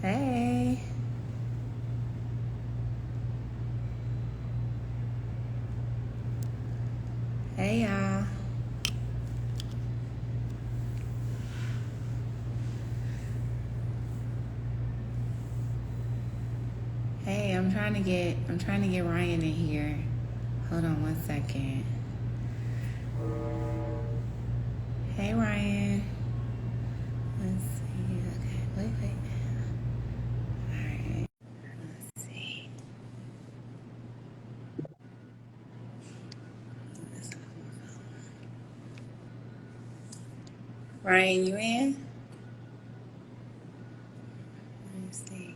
Hey. Hey, y'all. Hey, I'm trying to get Ryenne in here. Hold on one second. Hey, Ryenne. Let's see. Okay, wait. All right. Let's see. Ryenne, you in? Let me see.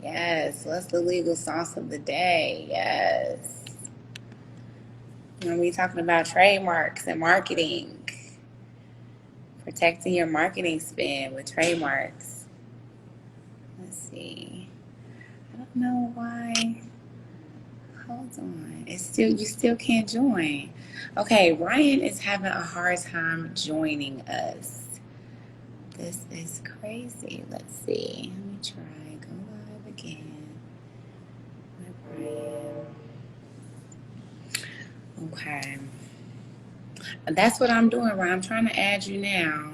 Yes. What's the legal sauce of the day? Yes. We're gonna be talking about trademarks and marketing. Protecting your marketing spend with trademarks. Let's see. I don't know why. Hold on. You still can't join. Okay, Ryenne is having a hard time joining us. This is crazy. Let's see. Let me try. Go live again with Ryenne. Okay. That's what I'm doing, Ryan. I'm trying to add you now.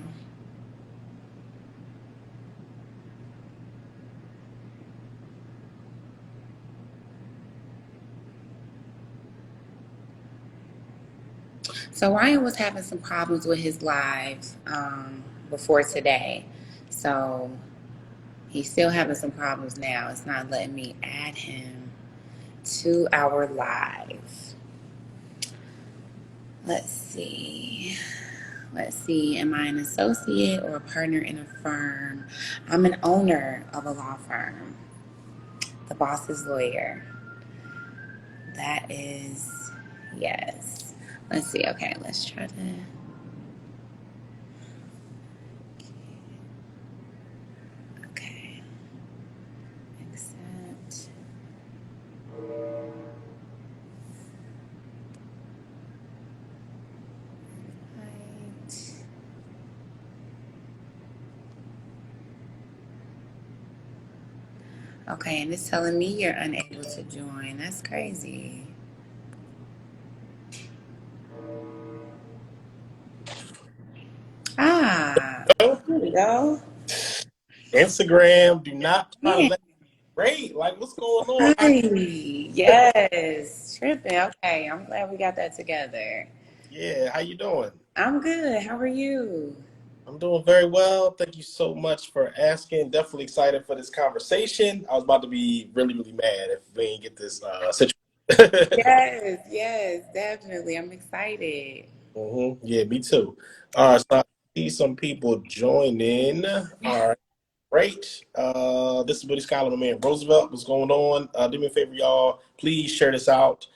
So Ryenne was having some problems with his live before today. So he's still having some problems now. It's not letting me add him to our live. Let's see. Am I an associate or a partner in a firm? I'm an owner of a law firm, the boss's lawyer. That is, yes. Let's see. Okay, let's try to. Okay, accept. Right. Okay, and it's telling me you're unable to join. That's crazy. Ah, Oh, here we go. Instagram, do not try to Yeah. let me rate. Like, what's going on? Right. Yes. Tripping. Okay, I'm glad we got that together. Yeah, how you doing? I'm good. How are you? I'm doing very well. Thank you so much for asking. Definitely excited for this conversation. I was about to be really, really mad if we didn't get this situation. Yes, definitely. I'm excited. Yeah, me too. All right, so I see some people joining. All right, great. This is Buddy Scholar, my man Roosevelt. What's going on? Do me a favor, y'all. Please share this out.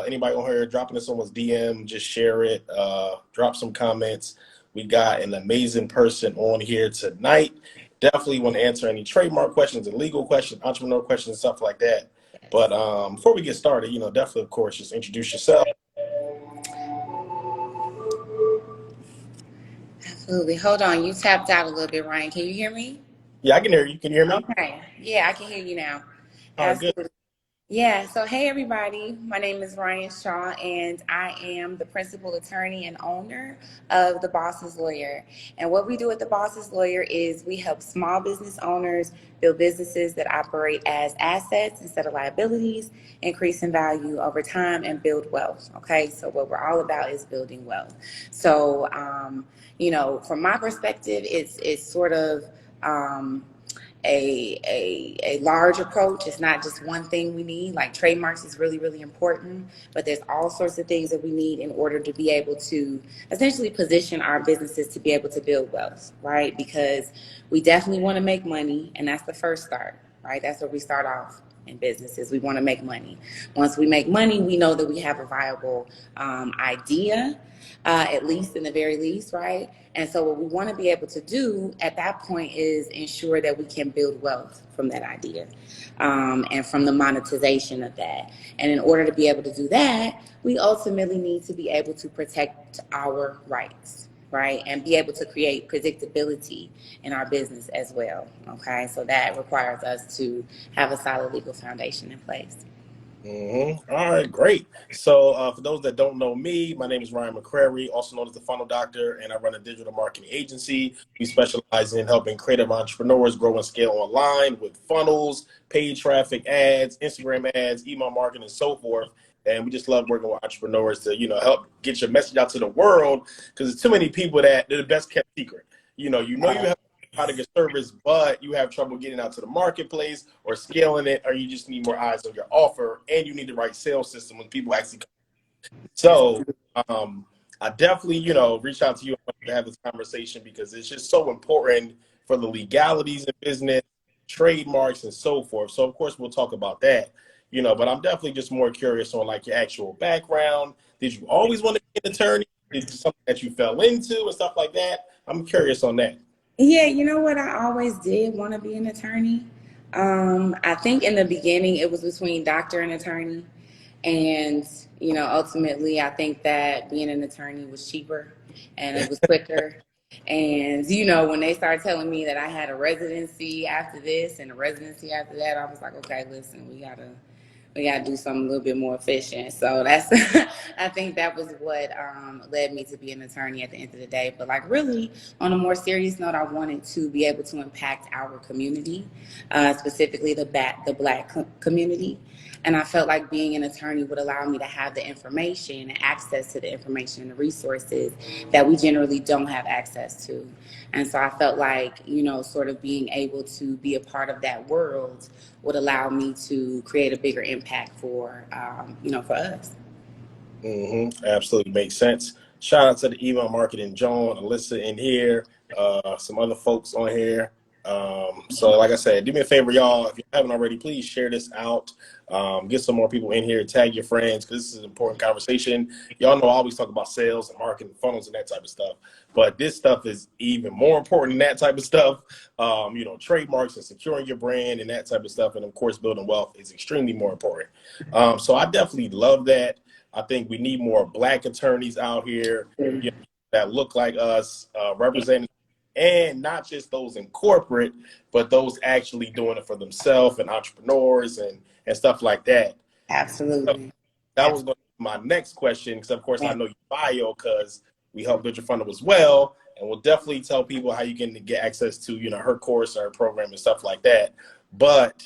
Anybody on here dropping this someone's DM, just share it. Drop some comments. We got an amazing person on here tonight. Definitely want to answer any trademark questions and legal questions, entrepreneur questions, and stuff like that. But before we get started, definitely, of course, just introduce yourself. Absolutely. Hold on. You tapped out a little bit, Ryan. Can you hear me? Yeah, I can hear you. Can you hear me? Okay. Yeah, I can hear you now. All right, good. Absolutely. Yeah, so hey everybody, my name is Ryenne Shaw and I am the principal attorney and owner of The Boss's Lawyer. And what we do at The Boss's Lawyer is we help small business owners build businesses that operate as assets instead of liabilities, increase in value over time and build wealth. Okay, so what we're all about is building wealth. So, from my perspective, it's sort of, a large approach. It's not just one thing we need. Like trademarks is really, really important, but there's all sorts of things that we need in order to be able to essentially position our businesses to be able to build wealth, right? Because we definitely want to make money, and that's the first start, right? That's where we start off in businesses. We want to make money. Once we make money, we know that we have a viable idea, at least in the very least, right? And so what we want to be able to do at that point is ensure that we can build wealth from that idea, and from the monetization of that. And in order to be able to do that, we ultimately need to be able to protect our rights. right? And be able to create predictability in our business as well, okay? So that requires us to have a solid legal foundation in place. All right, great. So, for those that don't know me, my name is Ryenne McCrary, also known as the Funnel Doctor, and I run a digital marketing agency. We specialize in helping creative entrepreneurs grow and scale online with funnels, paid traffic, ads, Instagram ads, email marketing, and so forth. And we just love working with entrepreneurs to, help get your message out to the world, because there's too many people that they're the best kept secret. You have product or service, but you have trouble getting out to the marketplace or scaling it, or you just need more eyes on your offer, and you need the right sales system when people actually come. So I definitely, reach out to you to have this conversation because it's just so important for the legalities in business, trademarks, and so forth. So of course we'll talk about that, but I'm definitely just more curious on like your actual background. Did you always want to be an attorney? Is it something that you fell into and stuff like that? I'm curious on that. Yeah, you know what? I always did want to be an attorney. I think in the beginning it was between doctor and attorney. And, ultimately, I think that being an attorney was cheaper and it was quicker. And, when they started telling me that I had a residency after this and a residency after that, I was like, okay, listen, we gotta do something a little bit more efficient. So that's, I think that was what led me to be an attorney at the end of the day. But like really, on a more serious note, I wanted to be able to impact our community, specifically the Black community. And I felt like being an attorney would allow me to have the information and access to the information and the resources that we generally don't have access to. And so I felt like, sort of being able to be a part of that world would allow me to create a bigger impact for us. Absolutely makes sense. Shout out to the email marketing, John, Alyssa in here, some other folks on here. So like I said, do me a favor, y'all. If you haven't already, please share this out. Get some more people in here, tag your friends, because this is an important conversation. Y'all know I always talk about sales and marketing, funnels and that type of stuff. But this stuff is even more important than that type of stuff. Trademarks and securing your brand and that type of stuff. And of course, building wealth is extremely more important. So I definitely love that. I think we need more Black attorneys out here, that look like us, representing, and not just those in corporate, but those actually doing it for themselves and entrepreneurs and stuff like that. So Absolutely. that was going to be my next question, because of course I know your bio, because we help build your funnel as well, and we'll definitely tell people how you can get access to her course or her program and stuff like that. But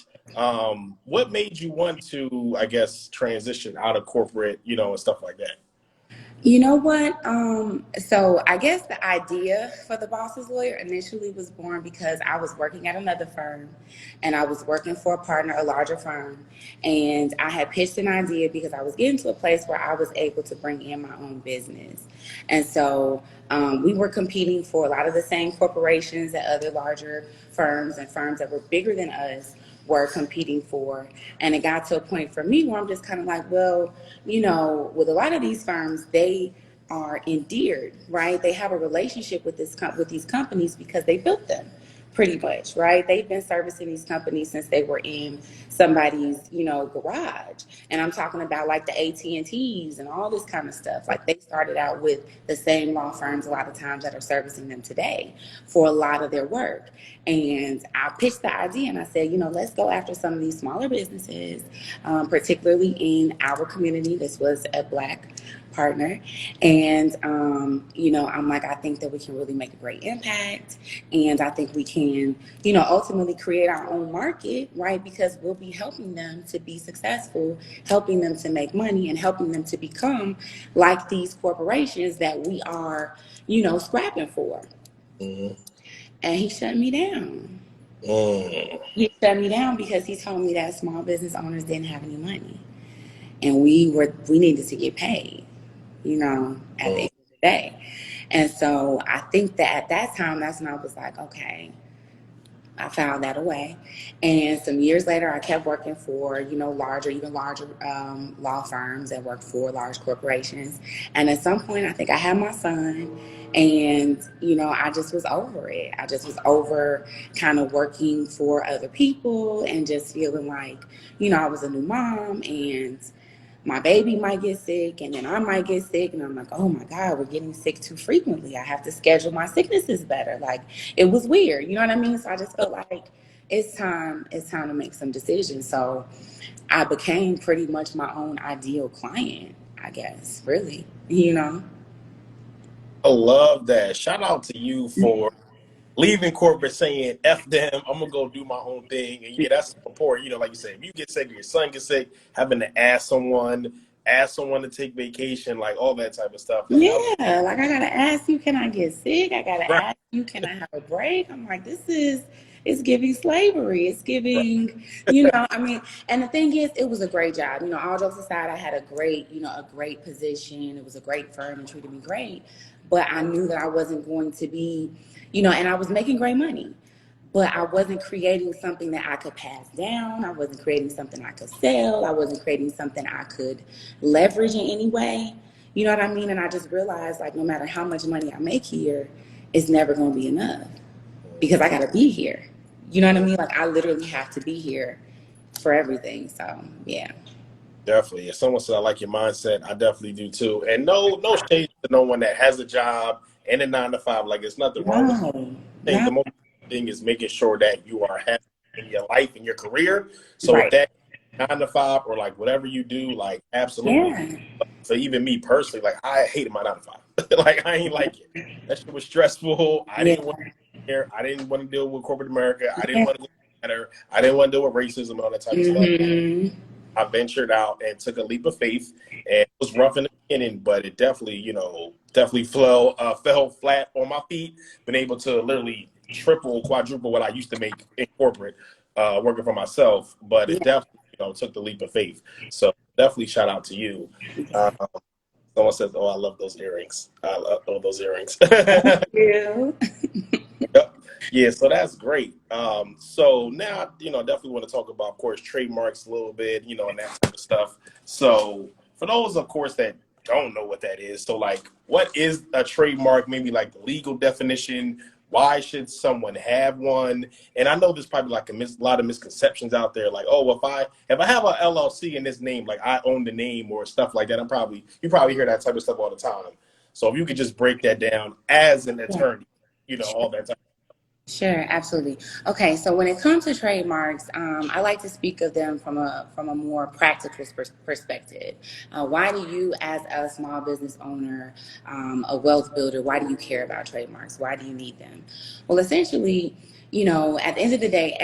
what made you want to, I guess, transition out of corporate, and stuff like that? You know what? So I guess the idea for the Boss's Lawyer initially was born because I was working at another firm and I was working for a partner, a larger firm. And I had pitched an idea because I was getting to a place where I was able to bring in my own business. And so we were competing for a lot of the same corporations that other larger firms and firms that were bigger than us were competing for. And it got to a point for me where I'm just kind of like, well, with a lot of these firms, they are endeared, right? They have a relationship with with these companies because they built them pretty much, right? They've been servicing these companies since they were in somebody's, garage. And I'm talking about like the AT&Ts and all this kind of stuff. Like they started out with the same law firms a lot of times that are servicing them today for a lot of their work. And I pitched the idea and I said, let's go after some of these smaller businesses, particularly in our community. This was a Black partner. And, I'm like, I think that we can really make a great impact. And I think we can, ultimately create our own market, right? Because we'll be helping them to be successful, helping them to make money, and helping them to become like these corporations that we are, scrapping for. Mm-hmm. And he shut me down. Mm. He shut me down because he told me that small business owners didn't have any money. And we needed to get paid, at the end of the day. And so I think that at that time, that's when I was like, okay, I found that away. And some years later, I kept working for, even larger law firms that worked for large corporations. And at some point, I think I had my son. And, I just was over it. I just was over kind of working for other people and just feeling like, I was a new mom and my baby might get sick, and then I might get sick, and I'm like, oh my God, we're getting sick too frequently. I have to schedule my sicknesses better. Like, it was weird, you know what I mean? So I just felt like it's time to make some decisions. So I became pretty much my own ideal client, I guess, really, you know. I love that. Shout out to you for leaving corporate saying F them, I'm gonna go do my own thing. And yeah, that's important. You know, like you said, if you get sick or your son gets sick, having to ask someone to take vacation, like all that type of stuff. Like Yeah, like I gotta ask you, can I get sick? I gotta right, ask you, can I have a break? I'm like, it's giving slavery. It's right. giving, I mean, and the thing is, it was a great job. All jokes aside, I had a great position. It was a great firm and treated me great. But I knew that I wasn't going to be, and I was making great money. But I wasn't creating something that I could pass down. I wasn't creating something I could sell. I wasn't creating something I could leverage in any way. You know what I mean? And I just realized, like, no matter how much money I make here, it's never going to be enough because I got to be here. You know what I mean? Like, I literally have to be here for everything. So, yeah. Definitely. If someone said I like your mindset, I definitely do too. And no shade to no one that has a job and a 9 to 5. Like there's nothing wrong with it. No, I think no. the most thing is making sure that you are happy in your life and your career. So if Right. that 9 to 5 or like whatever you do, like absolutely. Yeah. So even me personally, like I hated my 9 to 5. Like I ain't like it. That shit was stressful. I Yeah. didn't want to hear. I didn't want to deal with corporate America. I didn't Yeah. want to go better. I didn't want to deal with racism and all that type of stuff. Mm-hmm. I ventured out and took a leap of faith, and it was rough in the beginning, but it definitely, definitely fell flat on my feet. Been able to literally triple, quadruple what I used to make in corporate, working for myself. But it Yeah. definitely, took the leap of faith. So definitely shout out to you. Uh, Someone says, "Oh, I love those earrings. I love those earrings." Yeah. Yep. Yeah, so that's great. So now, definitely want to talk about, of course, trademarks a little bit, and that type of stuff. So for those, of course, that don't know what that is, so like, what is a trademark? Maybe like the legal definition. Why should someone have one? And I know there's probably like a lot of misconceptions out there, like, oh, if I have a LLC in this name, like I own the name or stuff like that. You probably hear that type of stuff all the time. So if you could just break that down as an Yeah. attorney, all that type. Sure, absolutely. Okay, so when it comes to trademarks, I like to speak of them from a more practical perspective. Why do you, as a small business owner, a wealth builder, why do you care about trademarks? Why do you need them? Well, essentially, at the end of the day,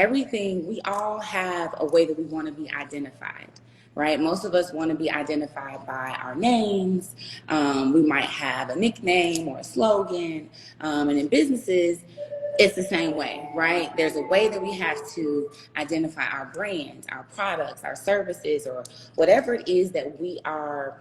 we all have a way that we want to be identified. Right? Most of us want to be identified by our names. We might have a nickname or a slogan. And in businesses, it's the same way, right? There's a way that we have to identify our brands, our products, our services, or whatever it is that we are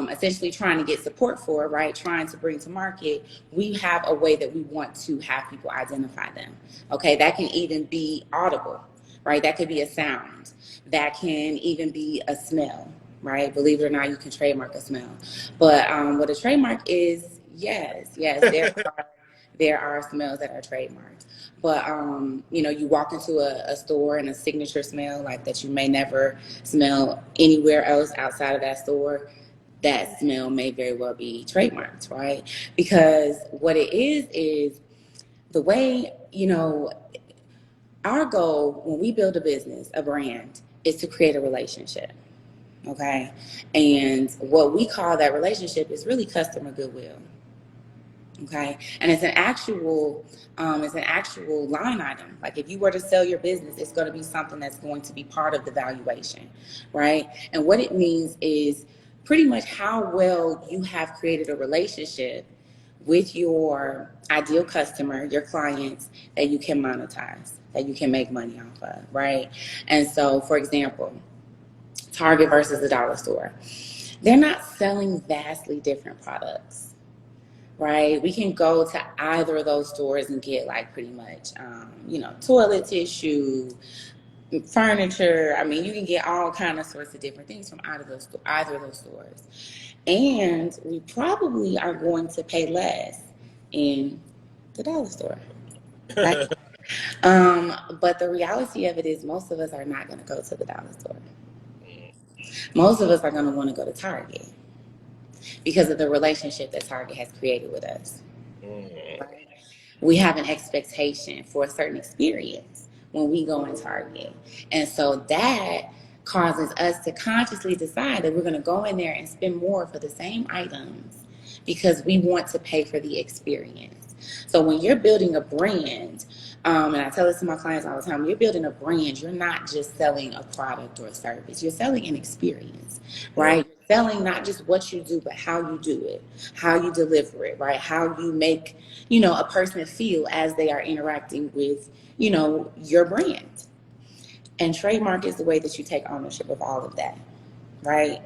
essentially trying to get support for, right? Trying to bring to market. We have a way that we want to have people identify them. Okay, that can even be audible, right? That could be a sound. That can even be a smell, right? Believe it or not, you can trademark a smell. But what a trademark is, yes, there are smells that are trademarked. But you walk into a store and a signature smell like that you may never smell anywhere else outside of that store. That smell may very well be trademarked, right? Because what it is the way, our goal when we build a business, a brand, is to create a relationship. Okay. And what we call that relationship is really customer goodwill. Okay, and it's an actual line item. Like if you were to sell your business, it's going to be something that's going to be part of the valuation, right? And what it means is pretty much how well you have created a relationship with your ideal customer, your clients, that you can monetize, that you can make money off of, right? And so, for example, Target versus the dollar store, they're not selling vastly different products, right? We can go to either of those stores and get like pretty much, toilet tissue, furniture. I mean, you can get all kind of sorts of different things from either of those stores, and we probably are going to pay less in the dollar store, right? But the reality of it is, most of us are not going to go to the dollar store. Most of us are going to want to go to Target because of the relationship that Target has created with us. Right? We have an expectation for a certain experience when we go in Target. And so that causes us to consciously decide that we're going to go in there and spend more for the same items because we want to pay for the experience. So when you're building a brand, and I tell this to my clients all the time, when you're building a brand, you're not just selling a product or a service. You're selling an experience, right? You're selling not just what you do, but how you do it, how you deliver it, right? How you make, a person feel as they are interacting with, your brand. And trademark is the way that you take ownership of all of that, right?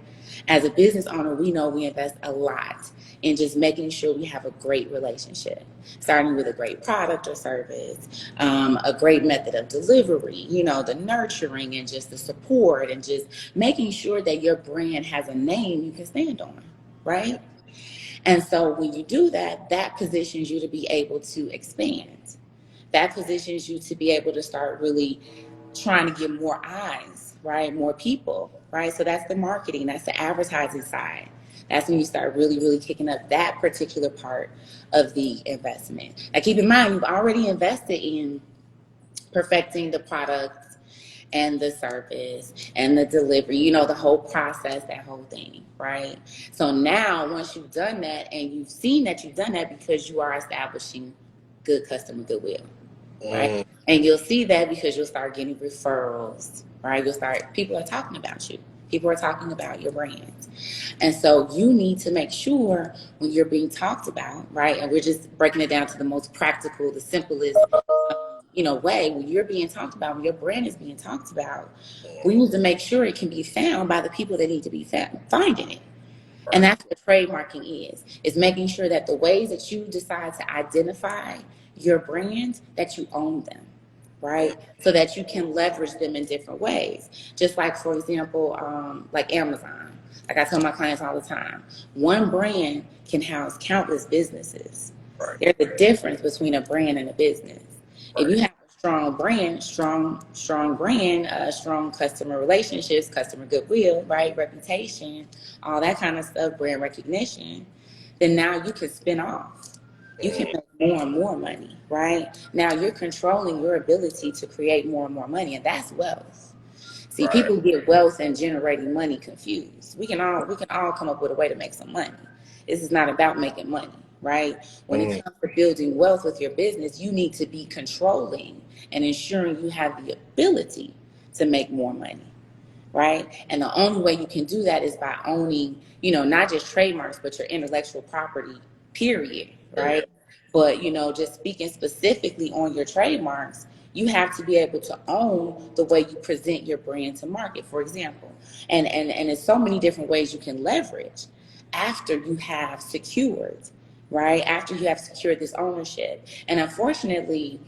As a business owner, we know we invest a lot in just making sure we have a great relationship, starting with a great product or service, a great method of delivery, the nurturing and just the support and just making sure that your brand has a name you can stand on, right? And so when you do that, that positions you to be able to expand. That positions you to be able to start really trying to get more eyes, right? More people, right? So that's the marketing, that's the advertising side. That's when you start really, really kicking up that particular part of the investment. Now, keep in mind, you've already invested in perfecting the products and the service and the delivery, the whole process, that whole thing, right? So now, once you've done that and you've seen that you've done that because you are establishing good customer goodwill, right? And you'll see that because you'll start getting referrals, right? People are talking about you. People are talking about your brand. And so you need to make sure when you're being talked about, right? And we're just breaking it down to the most practical, the simplest, way. When you're being talked about, when your brand is being talked about, we need to make sure it can be found by the people that need to be finding it. And that's what trademarking is making sure that the ways that you decide to identify your brand, that you own them, right? So that you can leverage them in different ways. Just like, for example, like Amazon. Like I tell my clients all the time, one brand can house countless businesses. There's a difference between a brand and a business. If you have a strong brand, strong brand, strong customer relationships, customer goodwill, right, reputation, all that kind of stuff, brand recognition, then now you can spin off. You can make more and more money, right? Now you're controlling your ability to create more and more money, and that's wealth. See, people get wealth and generating money confused. We can all come up with a way to make some money. This is not about making money, right? When it comes to building wealth with your business, you need to be controlling and ensuring you have the ability to make more money, right? And the only way you can do that is by owning, not just trademarks, but your intellectual property, period, right? But, just speaking specifically on your trademarks, you have to be able to own the way you present your brand to market, for example. And there's so many different ways you can leverage after you have secured, right? After you have secured this ownership. And unfortunately,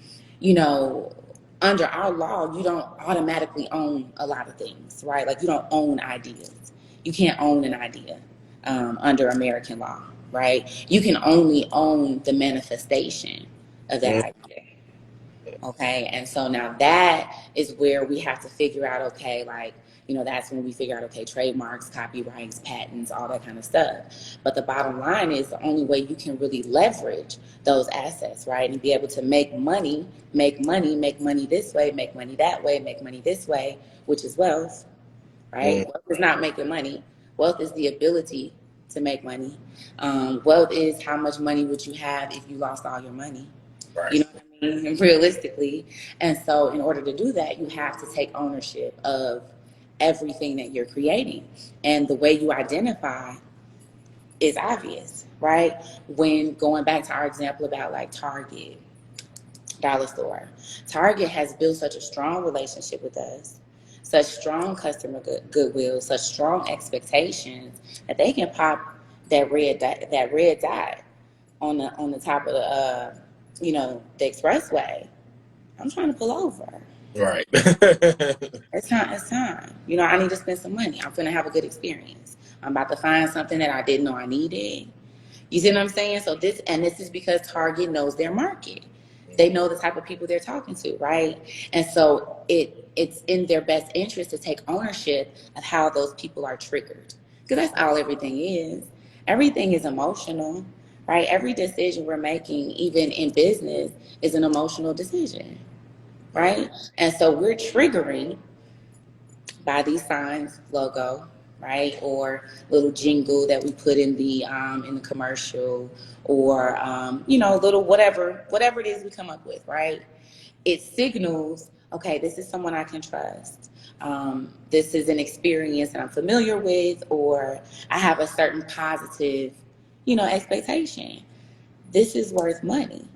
under our law, you don't automatically own a lot of things, right? Like you don't own ideas. You can't own an idea under American law, right? You can only own the manifestation of that idea. Okay, and so now that is where we have to figure out, okay, like, that's when we figure out, okay, trademarks, copyrights, patents, all that kind of stuff. But the bottom line is the only way you can really leverage those assets, right? And be able to make money this way, make money that way, make money this way, which is wealth, right? Wealth is not making money. Wealth is the ability to make money. Wealth is how much money would you have if you lost all your money. You know what I mean? Realistically. And so in order to do that, you have to take ownership of everything that you're creating. And the way you identify is obvious, right? When going back to our example about like Target, Dollar Store, Target has built such a strong relationship with us, such strong customer goodwill, such strong expectations that they can pop that red dot on the top of the the expressway. I'm trying to pull over. Right. It's time. I need to spend some money. I'm gonna have a good experience. I'm about to find something that I didn't know I needed. You see what I'm saying? So this is because Target knows their market. they know the type of people they're talking to, right? And so it's in their best interest to take ownership of how those people are triggered, because that's all everything is. Everything is emotional, right? Every decision we're making, even in business, is an emotional decision, right? And so we're triggering by these signs, logo, right, or little jingle that we put in the commercial, or little whatever it is we come up with, right? It signals, okay, this is someone I can trust. This is an experience that I'm familiar with, or I have a certain positive, expectation. This is worth money,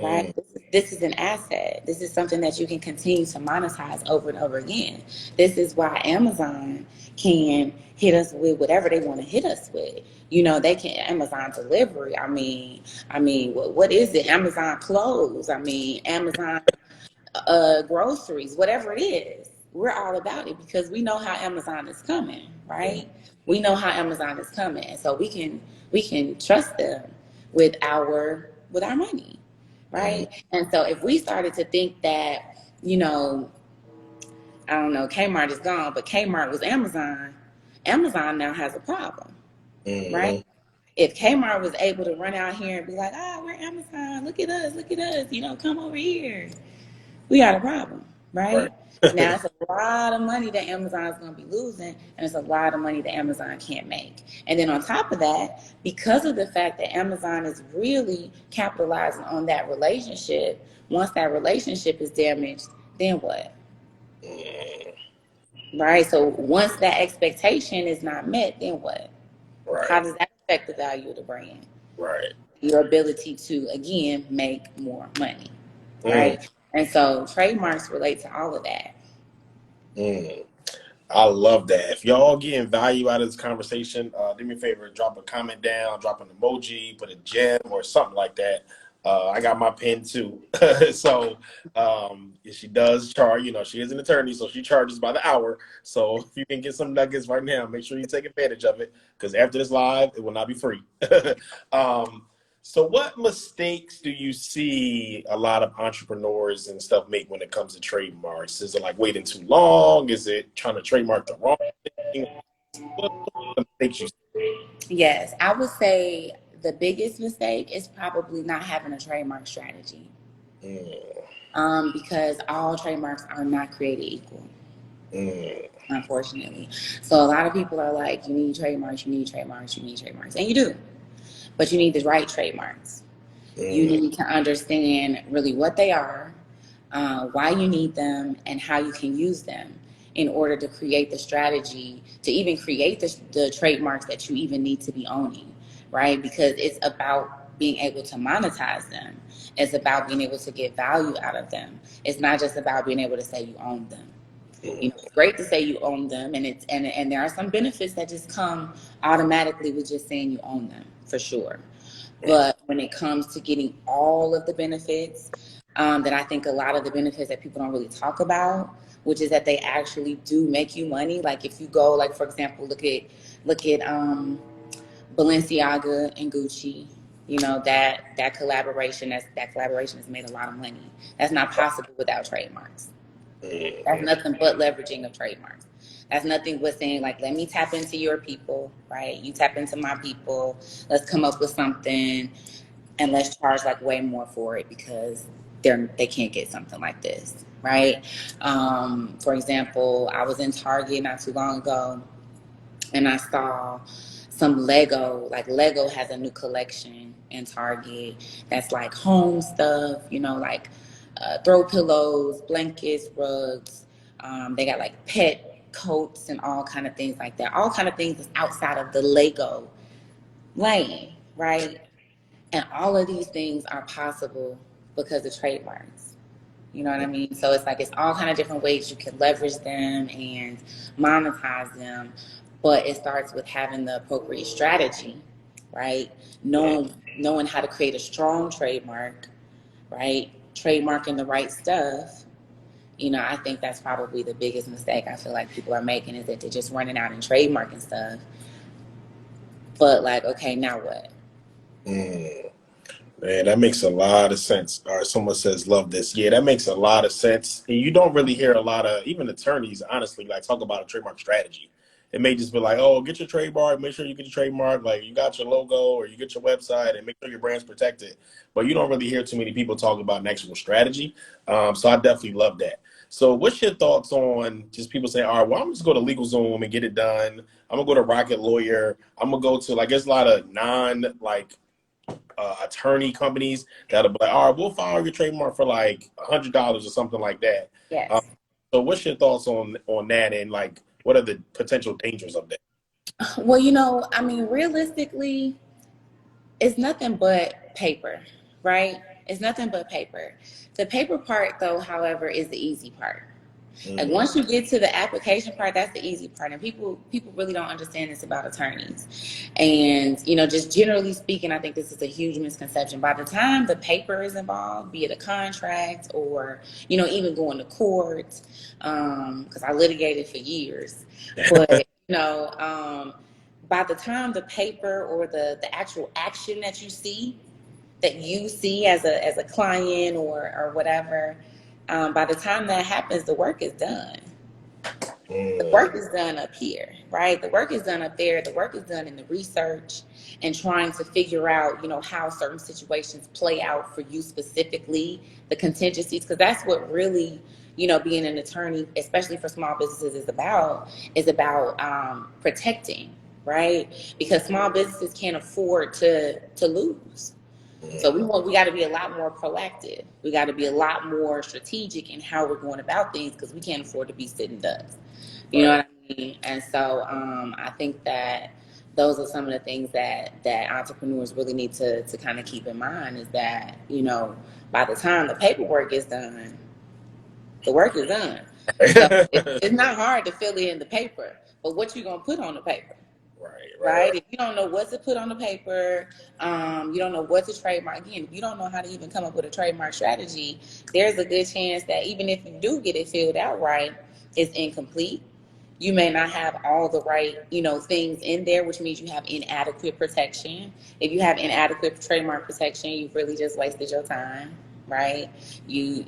right? This is an asset. This is something that you can continue to monetize over and over again. This is why Amazon can hit us with whatever they want to hit us with. They can Amazon delivery. What is it? Amazon clothes. Amazon groceries, whatever it is. We're all about it because we know how Amazon is coming, right? We know how Amazon is coming, and so we can trust them with our money, right? And so if we started to think that, I don't know, Kmart is gone, but Kmart was Amazon, Amazon now has a problem, right? If Kmart was able to run out here and be like, we're Amazon, look at us, come over here, we got a problem, right? Now it's a lot of money that Amazon's going to be losing, and it's a lot of money that Amazon can't make. And then on top of that, because of the fact that Amazon is really capitalizing on that relationship, once that relationship is damaged, then what? Right? So once that expectation is not met, then what? Right. How does that affect the value of the brand? Right. Your ability to, again, make more money, right? And so trademarks relate to all of that. I love that. If y'all getting value out of this conversation, do me a favor, drop a comment down, drop an emoji, put a gem or something like that. I got my pen too. So she does charge, she is an attorney, so she charges by the hour. So if you can get some nuggets right now, make sure you take advantage of it, because after this live, it will not be free. So what mistakes do you see a lot of entrepreneurs and stuff make when it comes to trademarks? Is it like waiting too long? Is it trying to trademark the wrong thing? What mistakes you see? Yes, I would say the biggest mistake is probably not having a trademark strategy. Because all trademarks are not created equal, unfortunately. So a lot of people are like, you need trademarks, you need trademarks, you need trademarks. And you do, but you need the right trademarks. You need to understand really what they are, why you need them, and how you can use them in order to create the strategy, to even create the trademarks that you even need to be owning, right? Because it's about being able to monetize them. It's about being able to get value out of them. It's not just about being able to say you own them. It's great to say you own them, and there are some benefits that just come automatically with just saying you own them, for sure. But when it comes to getting all of the benefits, that I think a lot of the benefits that people don't really talk about, which is that they actually do make you money. Like if you go, like for example, look at Balenciaga and Gucci. That collaboration has made a lot of money. That's not possible without trademarks. That's nothing but leveraging of trademarks. That's nothing but saying, like, let me tap into your people, right? You tap into my people. Let's come up with something, and let's charge like way more for it because they can't get something like this, right? For example, I was in Target not too long ago, and I saw some Lego. Like Lego has a new collection in Target that's like home stuff, like throw pillows, blankets, rugs. They got like pet coats and all kind of things like that. All kind of things that's outside of the Lego lane, right? And all of these things are possible because of trademarks. You know what I mean? So it's like it's all kind of different ways you can leverage them and monetize them, but it starts with having the appropriate strategy, right? Knowing how to create a strong trademark, right? Trademarking the right stuff. I think that's probably the biggest mistake I feel like people are making, is that they're just running out and trademarking stuff. But like, okay, now what? Man, that makes a lot of sense. All right, someone says, love this. Yeah, that makes a lot of sense. And you don't really hear a lot of, even attorneys, honestly, like talk about a trademark strategy. It may just be like, oh, get your trademark, make sure you get your trademark, like you got your logo or you get your website and make sure your brand's protected. But you don't really hear too many people talk about an actual strategy. So I definitely love that. So what's your thoughts on just people saying, all right, well, I'm just going to LegalZoom and get it done. I'm going to go to Rocket Lawyer. I'm going to go to, like, there's a lot of attorney companies that'll be like, all right, we'll file your trademark for like $100 or something like that. Um, Yes. so what's your thoughts on that, and like what are the potential dangers of that? Well, I mean, realistically, it's nothing but paper, right? It's nothing but paper. The paper part, though, however, is the easy part. Like Mm-hmm. once you get to the application part, that's the easy part. And people really don't understand this about attorneys. And just generally speaking, I think this is a huge misconception. By the time the paper is involved, be it a contract or even going to court, because I litigated for years, but by the time the paper or the actual action that you see as a client or whatever, by the time that happens, the work is done. The work is done up here, right? The work is done up there. The work is done in the research and trying to figure out, how certain situations play out for you specifically, the contingencies, because that's what really, being an attorney, especially for small businesses, is about protecting, right? Because small businesses can't afford to lose. So we got to be a lot more proactive. We got to be a lot more strategic in how we're going about things because we can't afford to be sitting ducks. You know Right. what I mean? And so I think that those are some of the things that entrepreneurs really need to kind of keep in mind is that, by the time the paperwork is done, the work is done. So it's not hard to fill in the paper, but what you going to put on the paper? Right. Right? If you don't know what to put on the paper, you don't know what to trademark. Again, if you don't know how to even come up with a trademark strategy, there's a good chance that even if you do get it filled out right, it's incomplete. You may not have all the right, things in there, which means you have inadequate protection. If you have inadequate trademark protection, you've really just wasted your time, right? You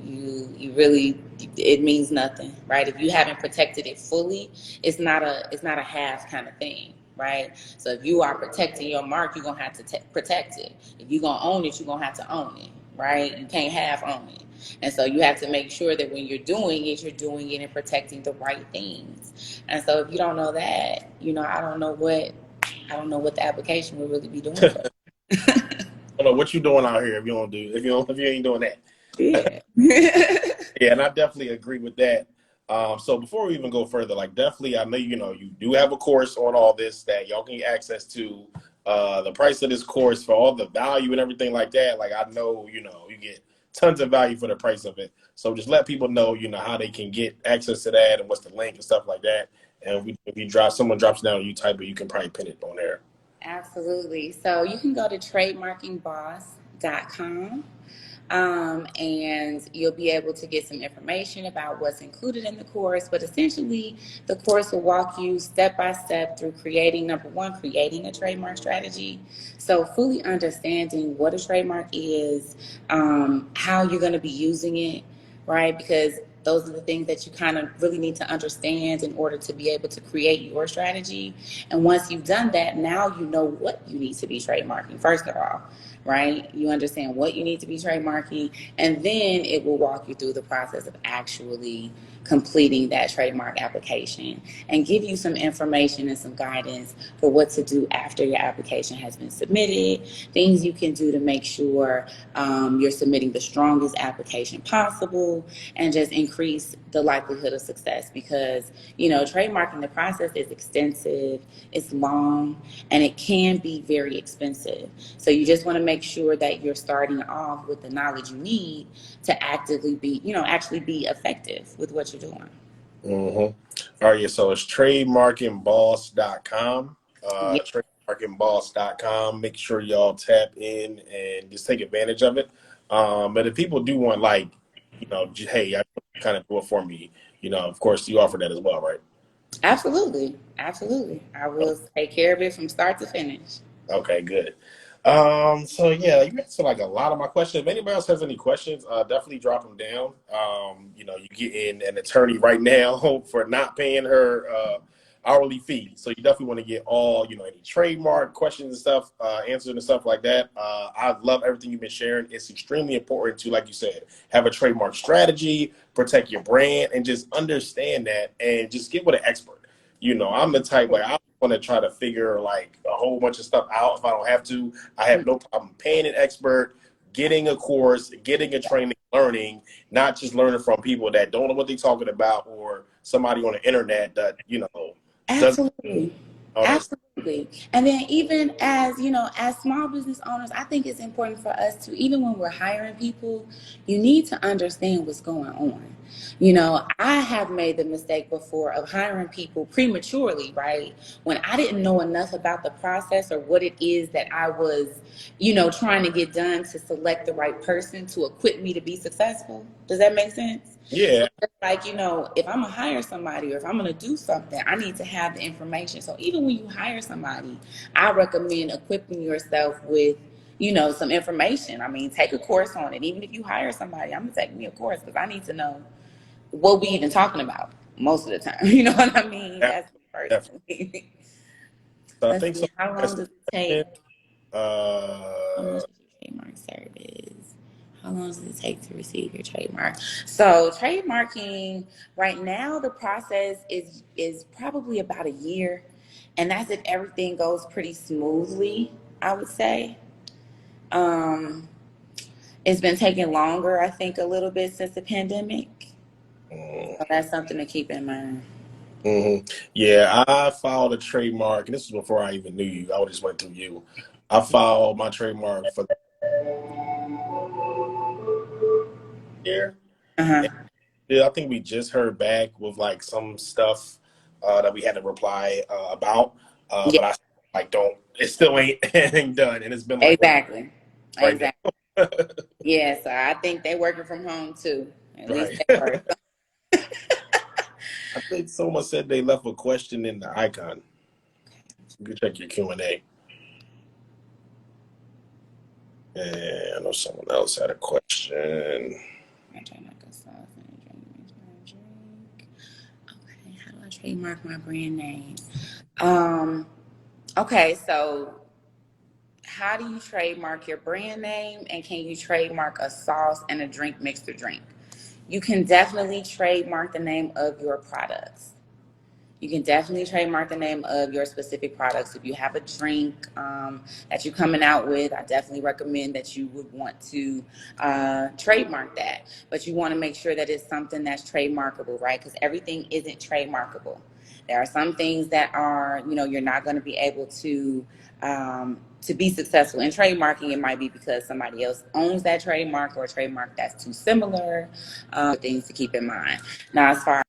really, it means nothing, right? If you haven't protected it fully, it's not a half kind of thing, right? So if you are protecting your mark, you're gonna have to protect it. If you're gonna own it, you're gonna have to own it, right? You can't half own it. And so you have to make sure that when you're doing it and protecting the right things. And so if you don't know that, I don't know what the application will really be doing for I don't know what you doing out here if you ain't doing that. you. Yeah, and I definitely agree with that. So before we even go further, like definitely, I know you do have a course on all this that y'all can get access to. The price of this course for all the value and everything like that. Like I know you get tons of value for the price of it. So just let people know how they can get access to that and what's the link and stuff like that. And if someone drops down and you type it, you can probably pin it on there. Absolutely. So you can go to trademarkingboss.com. And you'll be able to get some information about what's included in the course. But essentially, the course will walk you step by step through number one, creating a trademark strategy. So fully understanding what a trademark is, how you're going to be using it, right? Because those are the things that you kind of really need to understand in order to be able to create your strategy. And once you've done that, now you know what you need to be trademarking, first of all, right? You understand what you need to be trademarking, and then it will walk you through the process of actually completing that trademark application and give you some information and some guidance for what to do after your application has been submitted, things you can do to make sure you're submitting the strongest application possible, and just increase the likelihood of success because, trademarking, the process is extensive, it's long, and it can be very expensive. So you just want to make sure that you're starting off with the knowledge you need to actually be effective with what you're doing. Mm-hmm. All right, yeah, so it's trademarkingboss.com. Yeah, Trademarkingboss.com. Make sure y'all tap in and just take advantage of it. But if people do want, like, hey, I kind of do it for me, of course, you offer that as well, right? absolutely. Absolutely. I will take care of it from start to finish. Okay, good. So yeah, you answered like a lot of my questions. If anybody else has any questions, definitely drop them down. You get in an attorney right now for not paying her hourly fee. So you definitely want to get all, any trademark questions and stuff, answered and stuff like that. I love everything you've been sharing. It's extremely important to, like you said, have a trademark strategy, protect your brand, and just understand that and just get with an expert. I'm the type like I want to try to figure like a whole bunch of stuff out if I don't have to. I have no problem paying an expert, getting a course, getting a training, learning, not just learning from people that don't know what they're talking about or somebody on the internet that, doesn't Absolutely. all that stuff. Absolutely. And then even as, as small business owners, I think it's important for us to, even when we're hiring people, you need to understand what's going on. I have made the mistake before of hiring people prematurely, right? When I didn't know enough about the process or what it is that I was, trying to get done to select the right person to equip me to be successful. Does that make sense? So Yeah, it's like, if I'm gonna hire somebody or if I'm gonna do something, I need to have the information. So even when you hire somebody, I recommend equipping yourself with, some information. I mean, take a course on it. Even if you hire somebody, I'm gonna take me a course because I need to know what we even talking about most of the time. You know what I mean? That's me definitely. personally. So I Let's think see, so. how long That's does the it take? question. How much Uh, is your trademark service? How long does it take to receive your trademark? So trademarking right now, the process is probably about a year, and that's if everything goes pretty smoothly. I would say. Um, it's been taking longer, I think, a little bit since the pandemic. So that's something to keep in mind. Yeah, I filed a trademark, and this was before I even knew you. I just went through you. I filed my trademark for the year. Uh huh. Yeah, I think we just heard back with like some stuff that we had to reply about, Yeah. but I like don't. It still ain't done, and it's been like over Exactly. right Exactly. now. Yeah. So I think they working from home too. At least Right. they were. I think someone said they left a question in the icon. You can check your Q&A. And I know someone else had a question. I trademark a sauce and a drink mix by drink. Okay, how do I trademark my brand name? Um, okay, so how do you trademark your brand name and can you trademark a sauce and a drink mixed drink? You can definitely trademark the name of your products. You can definitely trademark the name of your specific products. If you have a drink that you're coming out with, I definitely recommend that you would want to trademark that. But you want to make sure that it's something that's trademarkable, right? Because everything isn't trademarkable. There are some things that are, you're not going to be able to be successful in trademarking. It might be because somebody else owns that trademark or a trademark that's too similar. Things to keep in mind. Now, as far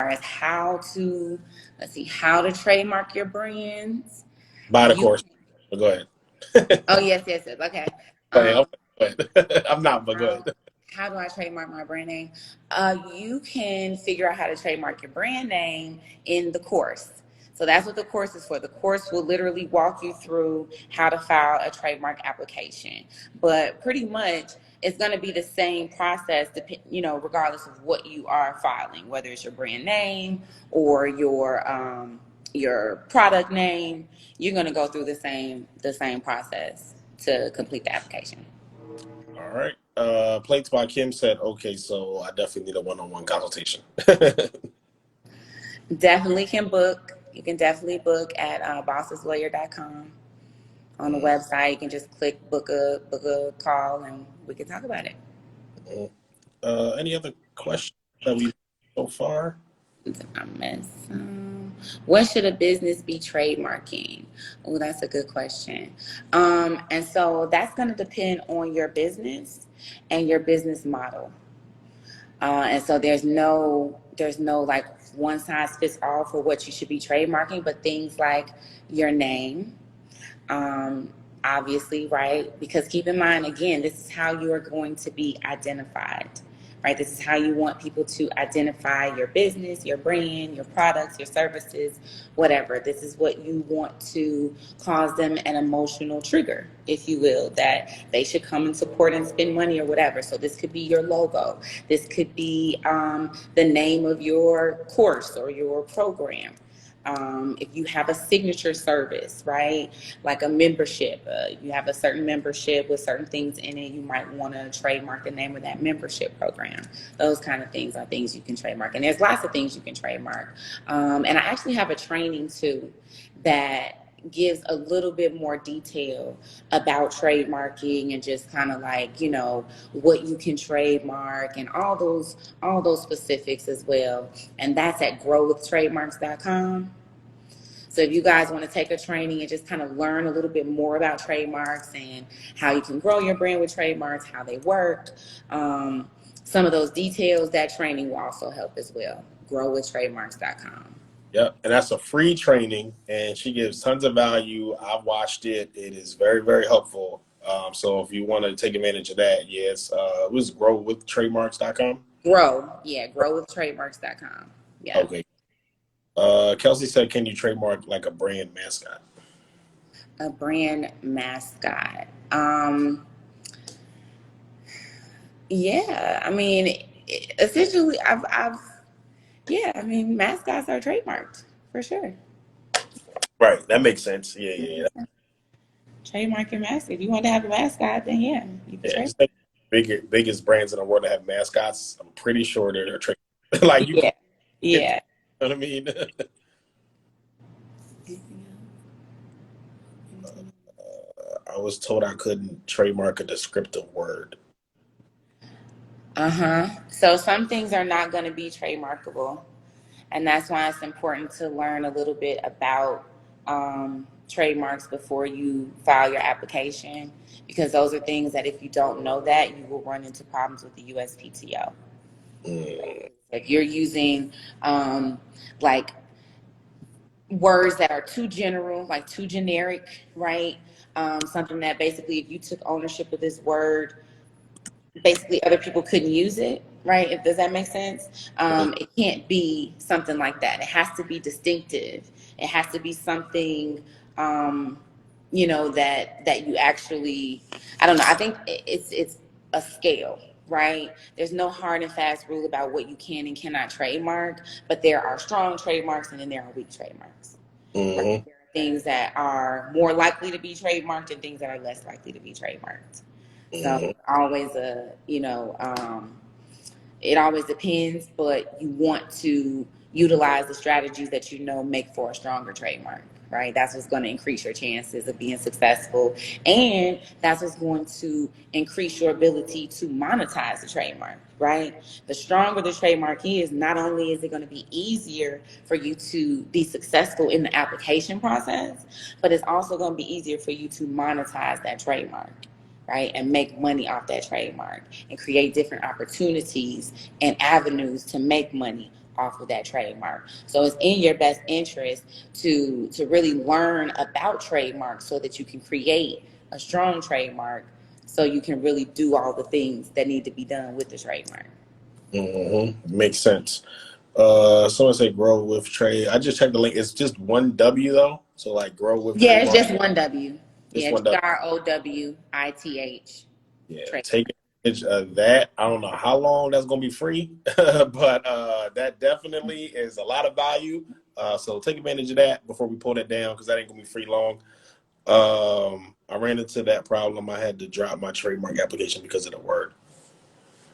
as how to trademark your brands. Buy the You course. But go ahead. Oh, yes. Okay. Go ahead. Um, Go ahead. I'm not, but go how ahead. how do I trademark my brand name? You can figure out how to trademark your brand name in the course. So that's what the course is for. The course will literally walk you through how to file a trademark application. But pretty much it's going to be the same process, regardless of what you are filing, whether it's your brand name or your product name. You're going to go through the same process to complete the application. All right. Plates by Kim said, okay, so I definitely need a one-on-one consultation. Definitely can book. You can definitely book at bosseslawyer.com on the website. You can just click book a call and we can talk about it. Any other questions that we so far? Did I miss what should a business be trademarking? Oh, that's a good question. And so that's going to depend on your business and your business model. And so there's no like one size fits all for what you should be trademarking, but things like your name, obviously, right? Because keep in mind, again, this is how you are going to be identified, right? This is how you want people to identify your business, your brand, your products, your services, whatever. This is what you want to cause them an emotional trigger, if you will, that they should come and support and spend money or whatever. So this could be your logo. This could be the name of your course or your program. If you have a signature service, right, like a membership, you have a certain membership with certain things in it, you might want to trademark the name of that membership program. Those kind of things are things you can trademark. And there's lots of things you can trademark. And I actually have a training too that gives a little bit more detail about trademarking and just kind of like, you know, what you can trademark and all those specifics as well. And that's at growwithtrademarks.com. So if you guys want to take a training and just kind of learn a little bit more about trademarks and how you can grow your brand with trademarks, how they work, some of those details, that training will also help as well. Growwithtrademarks.com. Yep, and that's a free training, and she gives tons of value. I've watched it; it is very, very helpful. So if you want to take advantage of that, yes, it was growwithtrademarks.com. Growwithtrademarks.com. Yeah. Okay. Kelsey said, "Can you trademark like a brand mascot?" A brand mascot. Yeah. I mean, essentially, yeah. I mean, mascots are trademarked for sure. Right, that makes sense. Yeah. Trademark your mascot. If you want to have a mascot, then yeah, you can Yeah, trademark. just think biggest brands in the world that have mascots. I'm pretty sure they're trade like you can Yeah. get. Yeah. You know what I mean? I was told I couldn't trademark a descriptive word. So some things are not going to be trademarkable. And that's why it's important to learn a little bit about trademarks before you file your application, because those are things that if you don't know that, you will run into problems with the USPTO. If you're using like words that are too general, like too generic, right? Something that basically, if you took ownership of this word, basically other people couldn't use it, right? If does that make sense? It can't be something like that. It has to be distinctive. It has to be something, you know, that you actually, I don't know. I think it's a scale, right? There's no hard and fast rule about what you can and cannot trademark, but there are strong trademarks and then there are weak trademarks. Mm-hmm. There are things that are more likely to be trademarked and things that are less likely to be trademarked. So always it always depends, but you want to utilize the strategies that you know make for a stronger trademark, right? That's what's going to increase your chances of being successful, and that's what's going to increase your ability to monetize the trademark, right? The stronger the trademark is, not only is it going to be easier for you to be successful in the application process, but it's also going to be easier for you to monetize that trademark, right? And make money off that trademark and create different opportunities and avenues to make money off of that trademark. So it's in your best interest to really learn about trademarks so that you can create a strong trademark, so you can really do all the things that need to be done with the trademark. Makes sense. Someone say grow with trade. I just checked the link. It's just one W though. So like grow with Yeah, it's trademark. just one W. Just Yeah, one W. GROWITH. Yeah, Trade. take advantage of that. I don't know how long that's gonna be free, but that definitely is a lot of value. So take advantage of that before we pull that down, because that ain't gonna be free long. I ran into that problem. I had to drop my trademark application because of the word.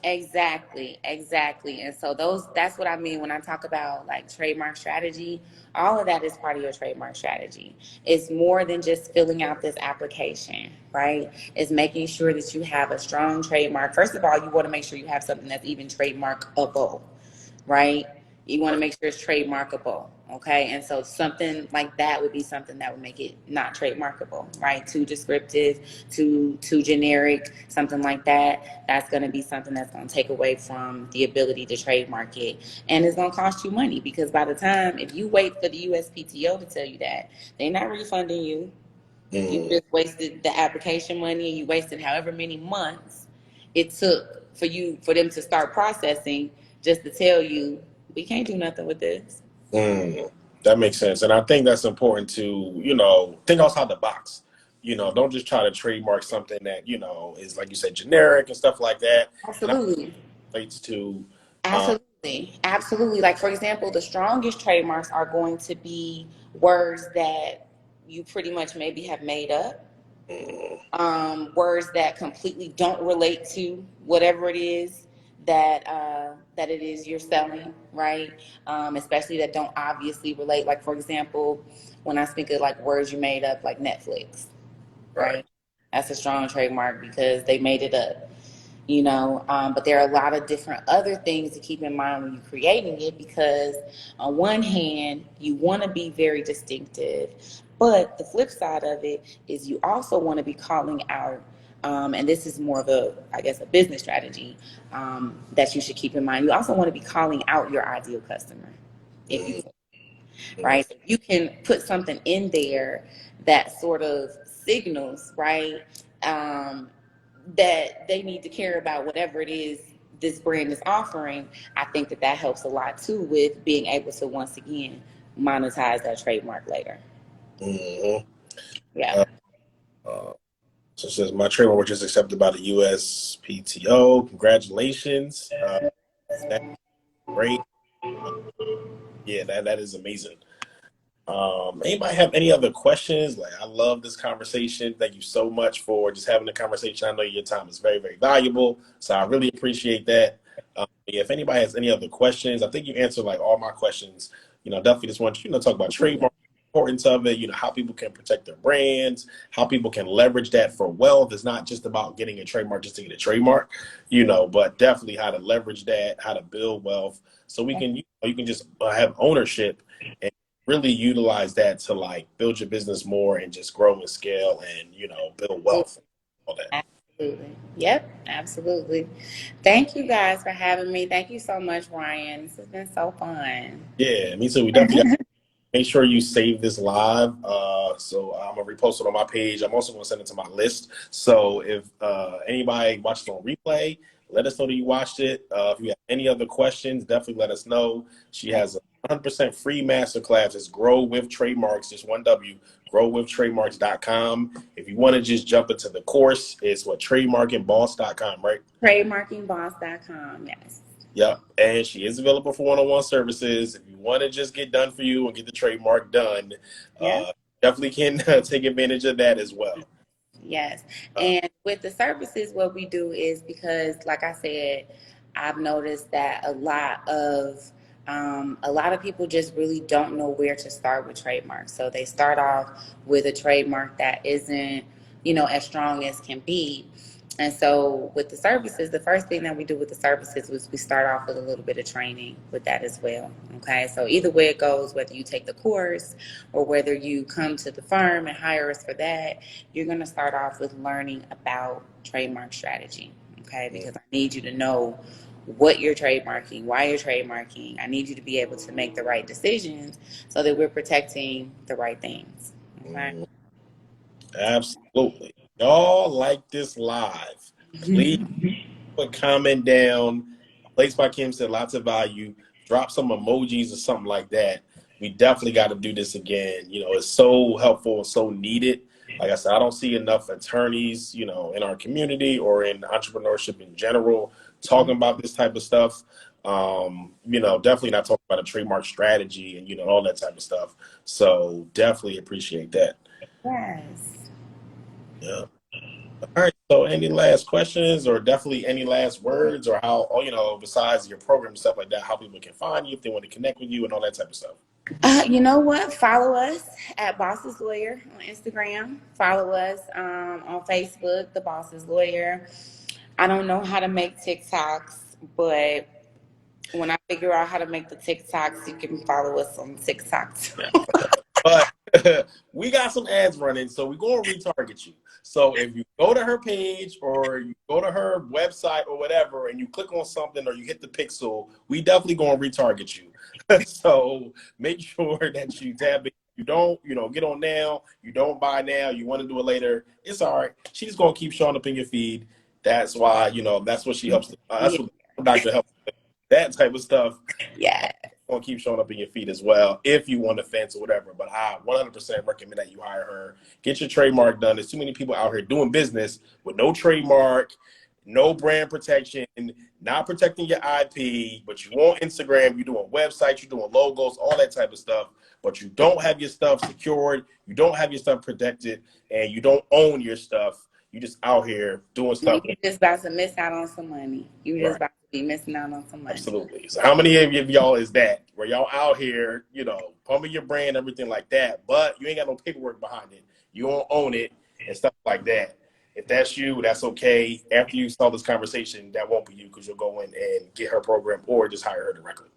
Exactly. And so that's what I mean when I talk about like trademark strategy. All of that is part of your trademark strategy. It's more than just filling out this application, right? It's making sure that you have a strong trademark. First of all, you want to make sure you have something that's even trademarkable, right? You want to make sure it's trademarkable, okay? And so something like that would be something that would make it not trademarkable, right? Too descriptive, too generic, something like that. That's going to be something that's going to take away from the ability to trademark it, and it's going to cost you money, because by the time, if you wait for the USPTO to tell you that, they're not refunding you. You just wasted the application money, and you wasted however many months it took for them to start processing, just to tell you we can't do nothing with this. That makes sense. And I think that's important to, think outside the box. Don't just try to trademark something that, is, like you said, generic and stuff like that. And that Absolutely. relates to, Absolutely. Like, for example, the strongest trademarks are going to be words that you pretty much maybe have made up, words that completely don't relate to whatever it is that it is you're selling, right? Especially that don't obviously relate. Like, for example, when I speak of like words you made up, like Netflix, right. right? That's a strong trademark because they made it up. But there are a lot of different other things to keep in mind when you're creating it, because on one hand you want to be very distinctive, but the flip side of it is you also want to be calling out, and this is more of a business strategy, that you should keep in mind. You also want to be calling out your ideal customer, if you can, right? You can put something in there that sort of signals, right, that they need to care about whatever it is this brand is offering. I think that helps a lot too with being able to once again monetize that trademark later. Mm-hmm. Yeah. So it says my trademark was just accepted by the USPTO. Congratulations. That's great. Uh, yeah, that is amazing. Anybody have any other questions? Like, I love this conversation. Thank you so much for just having the conversation. I know your time is very, very valuable, so I really appreciate that. If anybody has any other questions, I think you answered like all my questions. Definitely just want you to talk about trademark, importance of it. How people can protect their brands, how people can leverage that for wealth. It's not just about getting a trademark just to get a trademark, but definitely how to leverage that, how to build wealth, so we can you can just have ownership and really utilize that to like build your business more and just grow and scale and build wealth, all that. Absolutely. Yep, absolutely. Thank you guys for having me. Thank you so much, Ryan. This has been so fun. Yeah, me too. We definitely got make sure you save this live. So I'm gonna repost it on my page. I'm also gonna send it to my list. So if anybody watched it on replay, let us know that you watched it. If you have any other questions, definitely let us know. She has a 100% free masterclass. It's Grow with Trademarks, just one W, growwithtrademarks.com. If you want to just jump into the course, it's trademarkingboss.com, right? Trademarkingboss.com, yes. Yep. And she is available for one-on-one services. If you want to just get done for you and get the trademark done, Yeah. definitely can take advantage of that as well. Yes. Uh, And with the services, what we do is, because, like I said, I've noticed that a lot of people just really don't know where to start with trademarks. So they start off with a trademark that isn't, as strong as can be. And so with the services, the first thing that we do with the services was we start off with a little bit of training with that as well. Okay. So either way it goes, whether you take the course or whether you come to the firm and hire us for that, you're going to start off with learning about trademark strategy. Okay. Because I need you to know what you're trademarking, why you're trademarking. I need you to be able to make the right decisions so that we're protecting the right things. Okay. Absolutely. Y'all like this live, please put comment down. Place by Kim said lots of value. Drop some emojis or something like that. We definitely got to do this again. It's so helpful and so needed. Like I said, I don't see enough attorneys, in our community or in entrepreneurship in general talking about this type of stuff. Definitely not talking about a trademark strategy and, all that type of stuff. So definitely appreciate that. Yes. Yeah. All right. So, any last questions, or definitely any last words, or how, besides your program and stuff like that, how people can find you if they want to connect with you and all that type of stuff? You know what? Follow us at Boss's Lawyer on Instagram. Follow us on Facebook, The Boss's Lawyer. I don't know how to make TikToks, but when I figure out how to make the TikToks, you can follow us on TikTok too. But we got some ads running, so we're going to retarget you. So if you go to her page or you go to her website or whatever, and you click on something or you hit the pixel, we definitely going to retarget you. So make sure that you tab it. You don't, get on now. You don't buy now. You want to do it later. It's all right. She's going to keep showing up in your feed. That's why, that's what she helps. That's Yeah. what the doctor helps with. That type of stuff. Yeah. Going to keep showing up in your feed as well if you want to fence or whatever. But I 100% recommend that you hire her. Get your trademark done. There's too many people out here doing business with no trademark, no brand protection, not protecting your IP, but you on Instagram, you're doing websites, you're doing logos, all that type of stuff, but you don't have your stuff secured, you don't have your stuff protected, and you don't own your stuff. You just out here doing stuff. You're just about to miss out on some money. You're just Right. about to be missing out on some money. Absolutely. So how many of y'all is that? Where y'all out here, pumping your brand, everything like that, but you ain't got no paperwork behind it. You don't own it and stuff like that. If that's you, that's okay. After you saw this conversation, that won't be you because you'll go in and get her program or just hire her directly.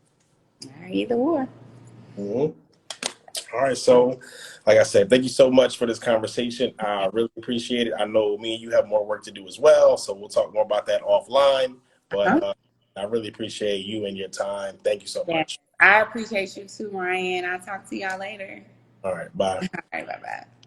All right, either or. Mm-hmm. All right. So, like I said, thank you so much for this conversation. I really appreciate it. I know me and you have more work to do as well, so we'll talk more about that offline. But I really appreciate you and your time. Thank you so much. I appreciate you too, Ryan. I'll talk to y'all later. All right. Bye. All right, bye-bye.